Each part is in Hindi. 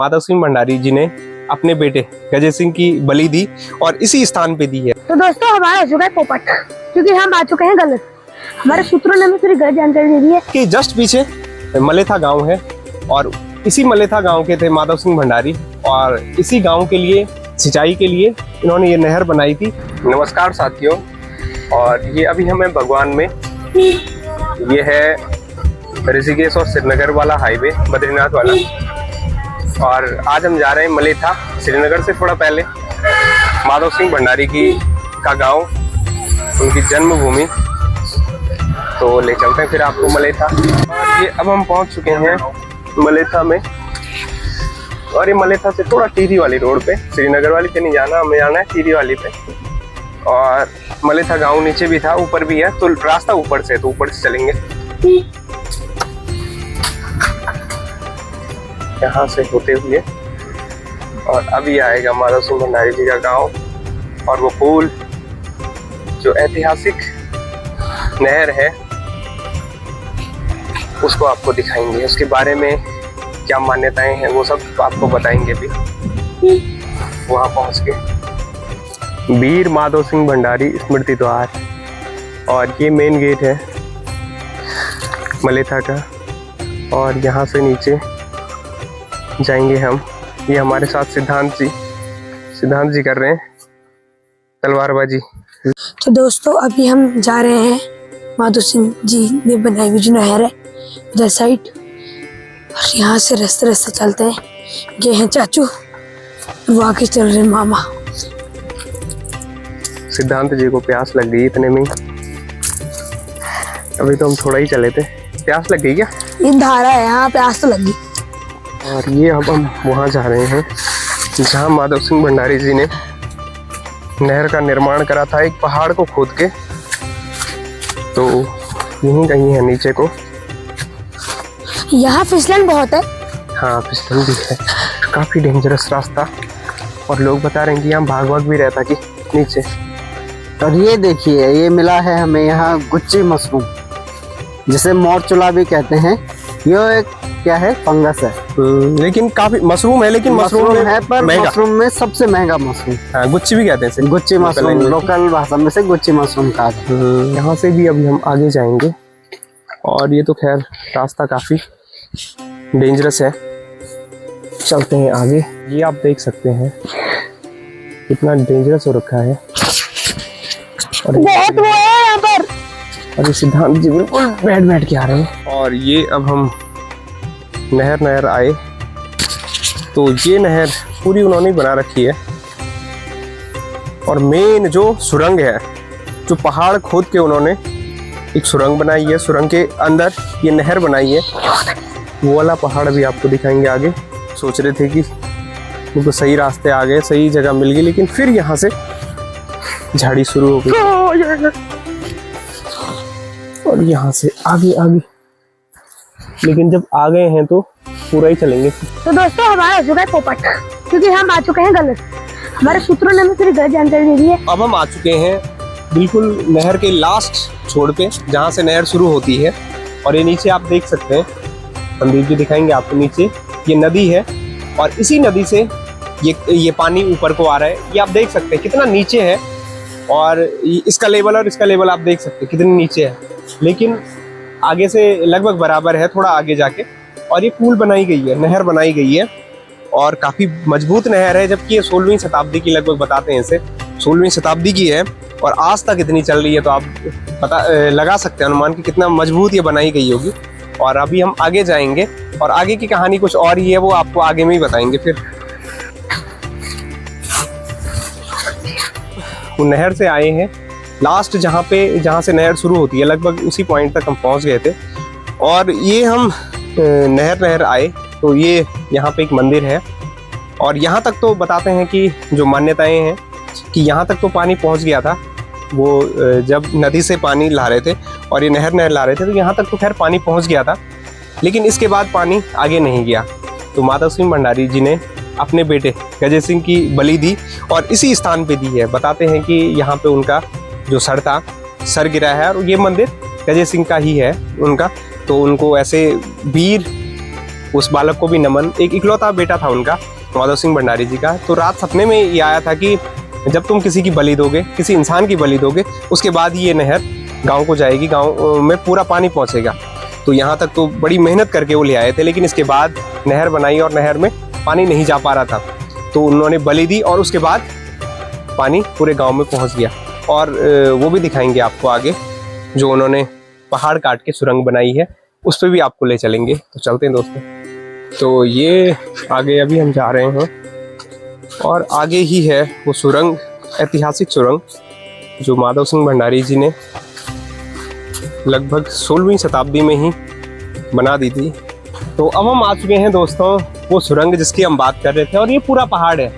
माधव सिंह भंडारी जी ने अपने बेटे गजेंद्र सिंह की बलि दी और इसी स्थान पे दी है। तो दोस्तों हमारा हो चुका है पोपट, क्योंकि हम आ चुके हैं गलत। हमारे सूत्रों ने हमें पूरी गलत जानकारी दे दी है कि जस्ट पीछे मलेथा गांव है और इसी मलेथा गांव के थे माधव सिंह भंडारी और इसी गांव के लिए सिंचाई के लिए इन्होंने ये नहर बनाई थी। नमस्कार साथियों, और ये अभी हमें भगवान में ये है ऋषिकेश और श्रीनगर वाला हाईवे, बद्रीनाथ वाला, और आज हम जा रहे हैं मलेथा, श्रीनगर से थोड़ा पहले, माधव सिंह भंडारी का गांव, उनकी जन्मभूमि। तो ले चलते हैं फिर आपको मलेथा। और ये अब हम पहुंच चुके हैं मलेथा में, और ये मलेथा से थोड़ा टिहरी वाली रोड पे, श्रीनगर वाली पे नहीं जाना, हमें जाना है टिहरी वाली पे। और मलेथा गांव नीचे भी था, ऊपर भी है, तो रास्ता ऊपर से, तो ऊपर से चलेंगे यहाँ से होते हुए, और अभी आएगा माधव सिंह भंडारी जी का गांव। और वो पुल जो ऐतिहासिक नहर है उसको आपको दिखाएंगे, उसके बारे में क्या मान्यताएं हैं वो सब आपको बताएंगे भी वहां पहुंच के। वीर माधव सिंह भंडारी स्मृति द्वार, और ये मेन गेट है मलेथा का, और यहाँ से नीचे जाएंगे हम। ये हमारे साथ सिद्धांत जी कर रहे हैं तलवारबाजी। तो दोस्तों अभी हम जा रहे हैं माधव सिंह जी ने बनाई हुई जो नहर है उधर साइड, और यहाँ से रास्ते चलते हैं। ये हैं चाचू, वो आगे चल रहे हैं मामा। सिद्धांत जी को प्यास लग गई इतने में, अभी तो हम थोड़ा ही चले थे। प्यास लग गई क्या? ये धारा है, यहाँ प्यास तो लगी। और ये अब हम वहाँ जा रहे हैं जहाँ माधव सिंह भंडारी जी ने नहर का निर्माण करा था, एक पहाड़ को खोद के। तो यहीं कहीं है नीचे को। यहाँ फिसलन बहुत है। हाँ, फिसलन भी है, काफी डेंजरस रास्ता, और लोग बता रहे हैं कि यहाँ भाग भी रहता कि नीचे। और ये देखिए, ये मिला है हमें यहाँ गुच्ची मशरूम, जिसे मोरचुला भी कहते हैं। ये एक क्या है, फंगस है, लेकिन काफी मशरूम है, लेकिन मशरूम है पर मशरूम में सबसे महंगा मशरूम। हाँ, गुच्ची भी कहते हैं इसे। गुच्ची मशरूम, लोकल भाषा में से गुच्ची मशरूम कहा जाता है। यहाँ से भी अभी हम आगे जाएंगे, और ये तो खैर रास्ता काफी डेंजरस है, चलते हैं आगे। ये आप देख सकते हैं कितना डेंजरस हो रखा है, और बहुत वो है यहाँ पर। और ये सिद्धांत जी बिल्कुल बैठ के आ रहे हैं। और ये अब हम नहर आए, तो ये नहर पूरी उन्होंने बना रखी है, और मेन जो सुरंग है, जो पहाड़ खोद के उन्होंने एक सुरंग बनाई है, सुरंग के अंदर ये नहर बनाई है। वो वाला पहाड़ भी आपको दिखाएंगे आगे। सोच रहे थे कि उनको सही रास्ते आ गए, सही जगह मिल गई, लेकिन फिर यहाँ से झाड़ी शुरू हो गई, और यहाँ से आगे, लेकिन जब आ गए हैं तो पूरा ही चलेंगे। तो दोस्तों हमारा हो चुका है पोपट, क्योंकि हम आ चुके हैं गलत। हमारे सूत्रों ने हमें पूरी गलत जानकारी दे दी है। अब हम आ चुके हैं बिल्कुल नहर के लास्ट छोर पे, जहाँ से नहर शुरू होती है। और ये नीचे आप देख सकते हैं, संदीप जी दिखाएंगे आपको, नीचे ये नदी है, और इसी नदी से ये पानी ऊपर को आ रहा है। ये आप देख सकते हैं कितना नीचे है, और इसका लेवल और इसका लेवल आप देख सकते हैं कितने नीचे है, लेकिन आगे से लगभग बराबर है, थोड़ा आगे जाके। और ये पुल बनाई गई है, नहर बनाई गई है, और काफी मजबूत नहर है, जबकि ये 16वीं शताब्दी की लगभग बताते हैं इसे, 16वीं शताब्दी की है, और आज तक इतनी चल रही है। तो आप लगा सकते हैं अनुमान कि कितना मजबूत ये बनाई गई होगी। और अभी हम आगे जाएंगे, और आगे की कहानी कुछ और ही है, वो आपको आगे में ही बताएंगे। फिर वो नहर से आए हैं, लास्ट जहाँ से नहर शुरू होती है, लगभग उसी पॉइंट तक हम पहुँच गए थे। और ये हम नहर आए, तो ये यहाँ पे एक मंदिर है, और यहाँ तक तो बताते हैं कि जो मान्यताएं हैं कि यहाँ तक तो पानी पहुँच गया था। वो जब नदी से पानी ला रहे थे और ये नहर ला रहे थे, तो यहाँ तक तो खैर पानी पहुँच गया था, लेकिन इसके बाद पानी आगे नहीं गया। तो माधव सिंह भंडारी जी ने अपने बेटे गजेंद्र सिंह की बलि दी और इसी स्थान पे दी है। बताते हैं कि यहाँ पे उनका जो सर गिरा है, और ये मंदिर गजेंद्र सिंह का ही है उनका। तो उनको ऐसे वीर उस बालक को भी नमन। एक इकलौता बेटा था उनका, माधव सिंह भंडारी जी का। तो रात सपने में ये आया था कि जब तुम किसी की बलि दोगे, किसी इंसान की बलि दोगे, उसके बाद ही ये नहर गांव को जाएगी, गांव में पूरा पानी पहुंचेगा। तो यहाँ तक तो बड़ी मेहनत करके वो ले आए थे, लेकिन इसके बाद नहर बनाई और नहर में पानी नहीं जा पा रहा था। तो उन्होंने बलि दी और उसके बाद पानी पूरे गांव में पहुंच गया। और वो भी दिखाएंगे आपको आगे, जो उन्होंने पहाड़ काट के सुरंग बनाई है, उस पर भी आपको ले चलेंगे। तो चलते हैं दोस्तों। तो ये आगे अभी हम जा रहे हैं और आगे ही है वो सुरंग, ऐतिहासिक सुरंग, जो माधव सिंह भंडारी जी ने लगभग 16वीं शताब्दी में ही बना दी थी। तो अब हम आ चुके हैं दोस्तों वो सुरंग जिसकी हम बात कर रहे थे। और ये पूरा पहाड़ है,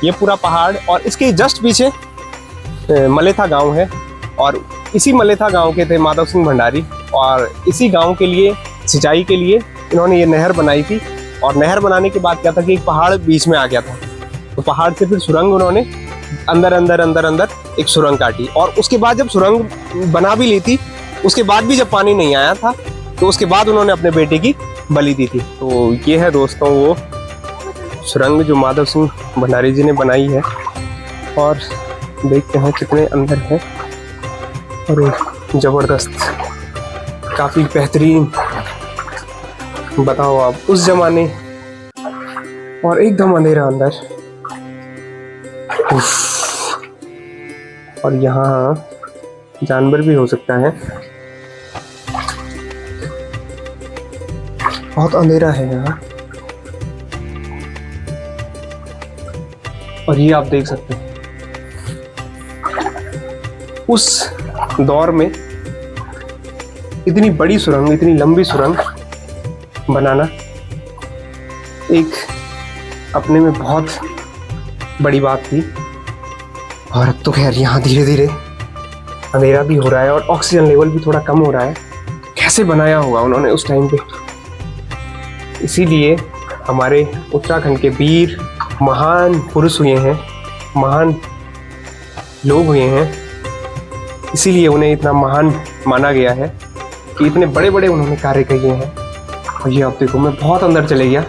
ये पूरा पहाड़, और इसके जस्ट पीछे मलेथा गांव है। और इसी मलेथा गांव के थे माधव सिंह भंडारी, और इसी गांव के लिए सिंचाई के लिए इन्होंने ये नहर बनाई थी। और नहर बनाने के बाद क्या था कि एक पहाड़ बीच में आ गया था, तो पहाड़ से फिर सुरंग उन्होंने अंदर अंदर अंदर अंदर एक सुरंग काटी। और उसके बाद जब सुरंग बना भी ली थी, उसके बाद भी जब पानी नहीं आया था, तो उसके बाद उन्होंने अपने बेटे की बलि दी थी। तो ये है दोस्तों वो सुरंग जो माधव सिंह भंडारी जी ने बनाई है। और देखते हैं कितने अंदर है, और जबरदस्त, काफी बेहतरीन। बताओ आप, उस जमाने, और एकदम अंधेरा अंदर। और यहाँ जानवर भी हो सकता है, बहुत अंधेरा है यहाँ। और ये आप देख सकते हैं उस दौर में इतनी बड़ी सुरंग, इतनी लंबी सुरंग बनाना एक अपने में बहुत बड़ी बात थी। और अब तो खैर यहाँ धीरे धीरे अंधेरा भी हो रहा है और ऑक्सीजन लेवल भी थोड़ा कम हो रहा है। कैसे बनाया होगा उन्होंने उस टाइम पे। इसीलिए हमारे उत्तराखंड के वीर महान पुरुष हुए हैं, महान लोग हुए हैं, इसीलिए उन्हें इतना महान माना गया है कि इतने बड़े बड़े उन्होंने कार्य किए हैं। और ये आप देखो, मैं बहुत अंदर चले गया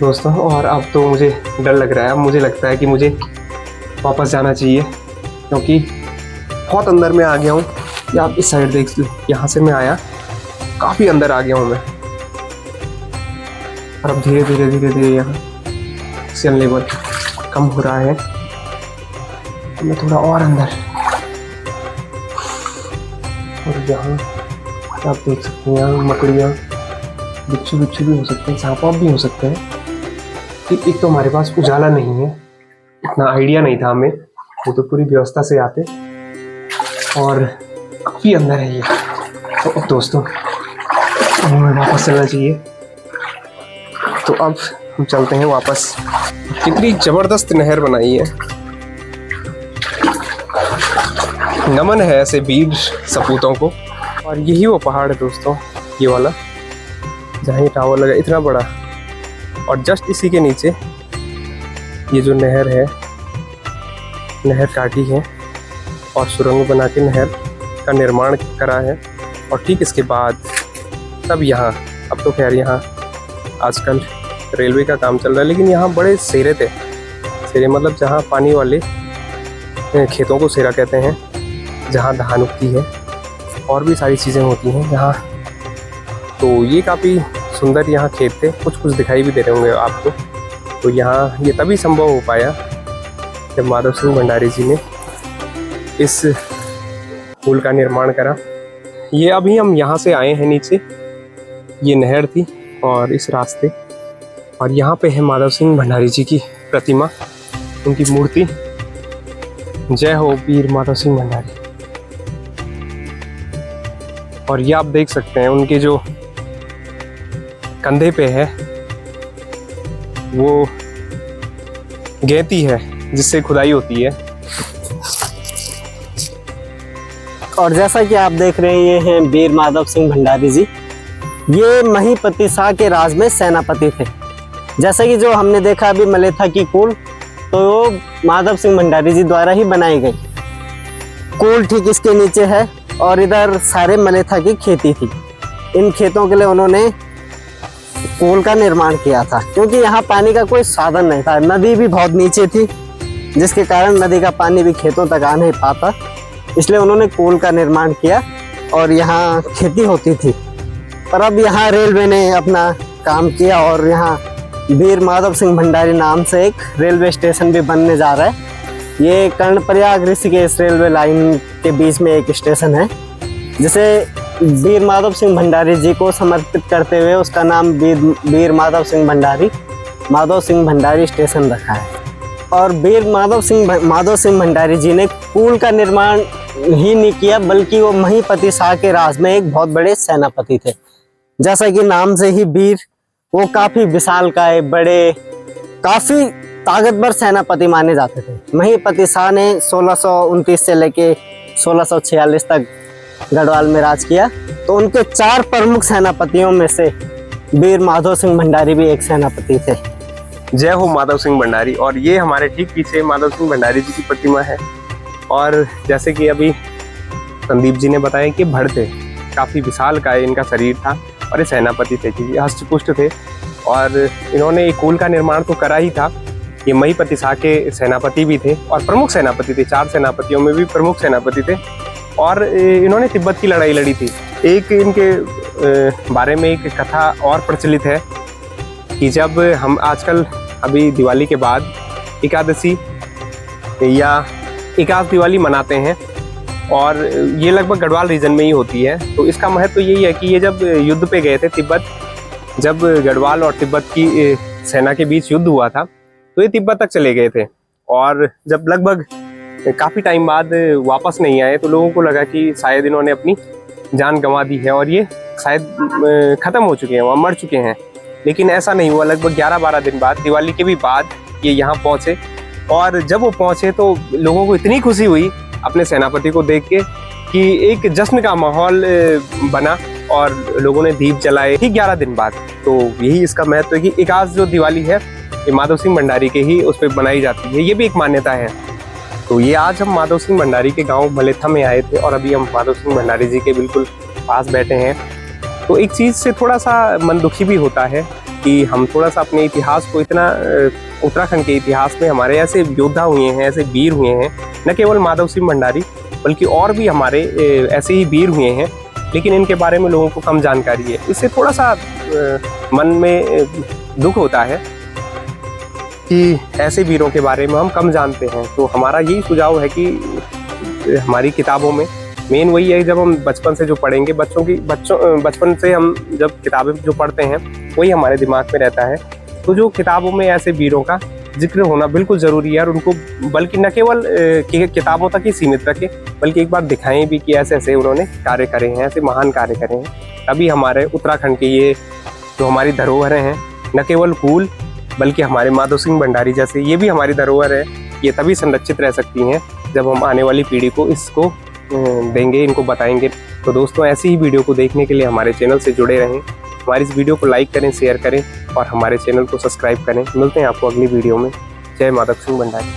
दोस्तों, और अब तो मुझे डर लग रहा है। अब मुझे लगता है कि मुझे वापस जाना चाहिए, क्योंकि बहुत अंदर में आ गया हूँ। या आप इस साइड देख लो, यहाँ से मैं आया, काफ़ी अंदर आ गया हूँ मैं। और अब धीरे धीरे धीरे धीरे यहाँ ऑक्सीजन लेवल कम हो रहा है, तो मैं थोड़ा और अंदर। और यहाँ आप देख सकते हैं, यहाँ मकड़ियाँ, बिच्छू भी हो सकते हैं, सांप भी हो सकते हैं। एक तो हमारे पास उजाला नहीं है, इतना आइडिया नहीं था हमें, वो तो पूरी व्यवस्था से आते। और काफ़ी अंदर है ये। तो अब दोस्तों हमें वापस चलना चाहिए। तो अब हम चलते हैं वापस। कितनी ज़बरदस्त नहर बनाई है, नमन है ऐसे वीर सपूतों को। और यही वो पहाड़ है दोस्तों, ये वाला, जहाँ ये टावर लगा इतना बड़ा। और जस्ट इसी के नीचे ये जो नहर है, नहर काटी है और सुरंग बना के नहर का निर्माण करा है। और ठीक इसके बाद तब यहाँ, अब तो खैर यहाँ आजकल रेलवे का काम चल रहा है, लेकिन यहाँ बड़े सेरे थे। सेरे मतलब जहाँ पानी वाले खेतों को सेरा कहते हैं, जहाँ धान उगती है और भी सारी चीज़ें होती हैं यहाँ। तो ये काफ़ी सुंदर यहाँ खेत थे, कुछ कुछ दिखाई भी दे रहे होंगे आपको। तो यहाँ ये तभी संभव हो पाया जब माधव सिंह भंडारी जी ने इस पुल का निर्माण करा। ये अभी हम यहाँ से आए हैं नीचे, ये नहर थी और इस रास्ते, और यहाँ पे है माधव सिंह भंडारी जी की प्रतिमा, उनकी मूर्ति। जय हो वीर माधव सिंह भंडारी। और ये आप देख सकते हैं उनके जो कंधे पे है वो गैती है जिससे खुदाई होती है। और जैसा कि आप देख रहे हैं, ये हैं वीर माधव सिंह भंडारी जी। ये महीपति शाह के राज में सेनापति थे। जैसा कि जो हमने देखा अभी मलेथा की कूल, तो माधव सिंह भंडारी जी द्वारा ही बनाई गई। कूल ठीक इसके नीचे है और इधर सारे मलेथा की खेती थी। इन खेतों के लिए उन्होंने पुल का निर्माण किया था, क्योंकि यहाँ पानी का कोई साधन नहीं था। नदी भी बहुत नीचे थी, जिसके कारण नदी का पानी भी खेतों तक आ नहीं पाता, इसलिए उन्होंने पुल का निर्माण किया और यहाँ खेती होती थी। पर अब यहाँ रेलवे ने अपना काम किया और यहाँ वीर माधव सिंह भंडारी नाम से एक रेलवे स्टेशन भी बनने जा रहा है। ये कर्णप्रयाग ऋषिकेश रेलवे लाइन के बीच में एक स्टेशन है, जिसे वीर माधव सिंह भंडारी जी को समर्पित करते हुए उसका नाम वीर माधव सिंह भंडारी स्टेशन रखा है। और वीर माधव सिंह भंडारी जी ने पुल का निर्माण ही नहीं किया, बल्कि वो महीपति शाह के राज में एक बहुत बड़े सेनापति थे। जैसा कि नाम से ही वीर, वो काफी विशालकाय, बड़े, काफी ताकतवर सेनापति माने जाते थे। महीपति शाह ने 1629 से लेके 1646 तक गढ़वाल में राज किया, तो उनके 4 प्रमुख सेनापतियों में से वीर माधव सिंह भंडारी भी एक सेनापति थे। जय हो माधव सिंह भंडारी। और ये हमारे ठीक पीछे माधव सिंह भंडारी जी की प्रतिमा है। और जैसे कि अभी संदीप जी ने बताया कि भड़ थे, काफ़ी विशाल का इनका शरीर था और ये सेनापति थे, क्योंकि हष्टपुष्ट थे। और इन्होंने एक पुल का निर्माण तो करा ही था। ये महीपति शाह के सेनापति भी थे और प्रमुख सेनापति थे, 4 सेनापतियों में भी प्रमुख सेनापति थे। और इन्होंने तिब्बत की लड़ाई लड़ी थी। एक इनके बारे में एक कथा और प्रचलित है कि जब हम आजकल अभी दिवाली के बाद एकादशी या एकादश दिवाली मनाते हैं, और ये लगभग गढ़वाल रीजन में ही होती है, तो इसका महत्व यही है कि ये जब युद्ध पे गए थे तिब्बत, जब गढ़वाल और तिब्बत की सेना के बीच युद्ध हुआ था, तो ये तिब्बत तक चले गए थे। और जब लगभग काफ़ी टाइम बाद वापस नहीं आए, तो लोगों को लगा कि शायद इन्होंने अपनी जान गंवा दी है और ये शायद ख़त्म हो चुके हैं, वहाँ मर चुके हैं। लेकिन ऐसा नहीं हुआ। लगभग 11-12 दिन बाद, दिवाली के भी बाद, ये यहाँ पहुँचे। और जब वो पहुँचे तो लोगों को इतनी खुशी हुई अपने सेनापति को देख के कि एक जश्न का माहौल बना और लोगों ने दीप जलाए ठीक 11 दिन बाद। तो यही इसका महत्व है कि एकादश जो दिवाली है ये माधव सिंह भंडारी के ही उस पर बनाई जाती है, ये भी एक मान्यता है। तो ये आज हम माधव सिंह भंडारी के गांव मलेथा में आए थे और अभी हम माधव सिंह भंडारी जी के बिल्कुल पास बैठे हैं। तो एक चीज़ से थोड़ा सा मन दुखी भी होता है कि हम थोड़ा सा अपने इतिहास को इतना, उत्तराखंड के इतिहास में हमारे ऐसे योद्धा हुए हैं, ऐसे वीर हुए हैं, न केवल माधव सिंह भंडारी बल्कि और भी हमारे ऐसे ही वीर हुए हैं, लेकिन इनके बारे में लोगों को कम जानकारी है। इससे थोड़ा सा मन में दुख होता है कि ऐसे वीरों के बारे में हम कम जानते हैं। तो हमारा यही सुझाव है कि हमारी किताबों में मेन वही है, जब हम बचपन से जो पढ़ेंगे, बचपन से हम जब किताबें जो पढ़ते हैं वही हमारे दिमाग में रहता है। तो जो किताबों में ऐसे वीरों का जिक्र होना बिल्कुल ज़रूरी है, और उनको बल्कि न केवल किताबों तक ही सीमित रखें, बल्कि एक बार दिखाएं भी कि ऐसे ऐसे उन्होंने कार्य करे हैं, ऐसे महान कार्य करे हैं। तभी हमारे उत्तराखंड के ये जो हमारी धरोहरें हैं, न केवल कुल बल्कि हमारे माधव सिंह भंडारी जैसे ये भी हमारी धरोहर है, ये तभी संरक्षित रह सकती हैं जब हम आने वाली पीढ़ी को इसको देंगे, इनको बताएंगे। तो दोस्तों, ऐसी ही वीडियो को देखने के लिए हमारे चैनल से जुड़े रहें, हमारी इस वीडियो को लाइक करें, शेयर करें और हमारे चैनल को सब्सक्राइब करें। मिलते हैं आपको अगली वीडियो में। जय माधव सिंह भंडारी।